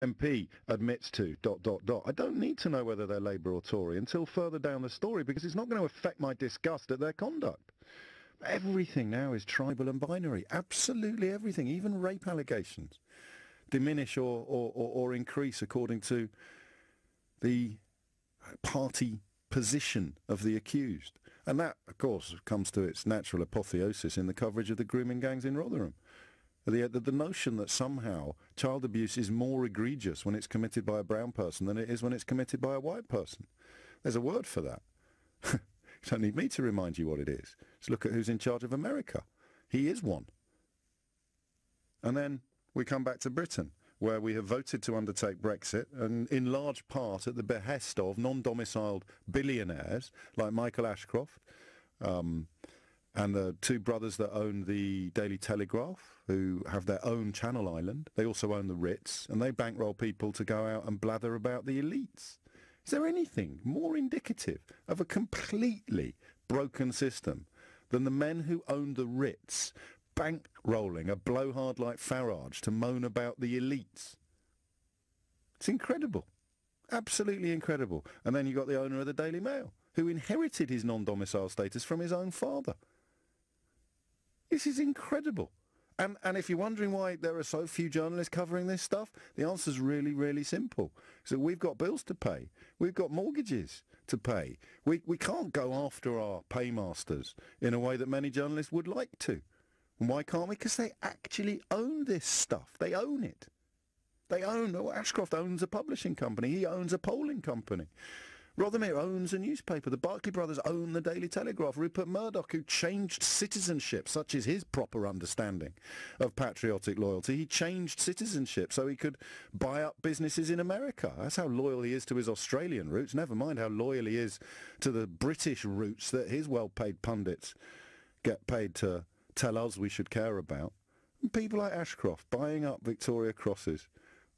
MP admits to ... I don't need to know whether they're Labour or Tory until further down the story, because it's not going to affect my disgust at their conduct. Everything now is tribal and binary. Absolutely everything, even rape allegations, diminish or increase according to the party position of the accused. And that, of course, comes to its natural apotheosis in the coverage of the grooming gangs in Rotherham. The notion that somehow child abuse is more egregious when it's committed by a brown person than it is when it's committed by a white person. There's a word for that. You don't need me to remind you what it is. Just look at who's in charge of America. He is one. And then we come back to Britain, where we have voted to undertake Brexit, and in large part at the behest of non-domiciled billionaires like Michael Ashcroft, and the two brothers that own the Daily Telegraph, who have their own Channel Island. They also own the Ritz, and they bankroll people to go out and blather about the elites. Is there anything more indicative of a completely broken system than the men who own the Ritz bankrolling a blowhard like Farage to moan about the elites? It's incredible. Absolutely incredible. And then you got the owner of the Daily Mail, who inherited his non-domicile status from his own father. This is incredible. And if you're wondering why there are so few journalists covering this stuff, the answer's really, really simple. So we've got bills to pay. We've got mortgages to pay. We can't go after our paymasters in a way that many journalists would like to. And why can't we? Because they actually own this stuff. They own it. Ashcroft owns a publishing company. He owns a polling company. Rothermere owns a newspaper. The Barclay brothers own the Daily Telegraph. Rupert Murdoch, who changed citizenship, such is his proper understanding of patriotic loyalty, he changed citizenship so he could buy up businesses in America. That's how loyal he is to his Australian roots, never mind how loyal he is to the British roots that his well-paid pundits get paid to tell us we should care about. And people like Ashcroft buying up Victoria Crosses,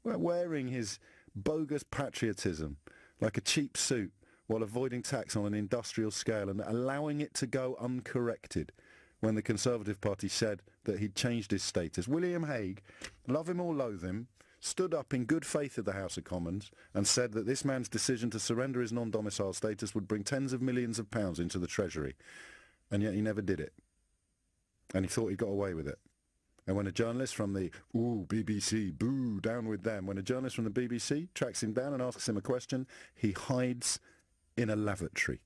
wearing his bogus patriotism like a cheap suit while avoiding tax on an industrial scale and allowing it to go uncorrected when the Conservative Party said that he'd changed his status. William Hague, love him or loathe him, stood up in good faith at the House of Commons and said that this man's decision to surrender his non-domicile status would bring tens of millions of pounds into the Treasury. And yet he never did it. And he thought he got away with it. And when a journalist from the, BBC, boo, down with them, when a journalist from the BBC tracks him down and asks him a question, he hides in a lavatory.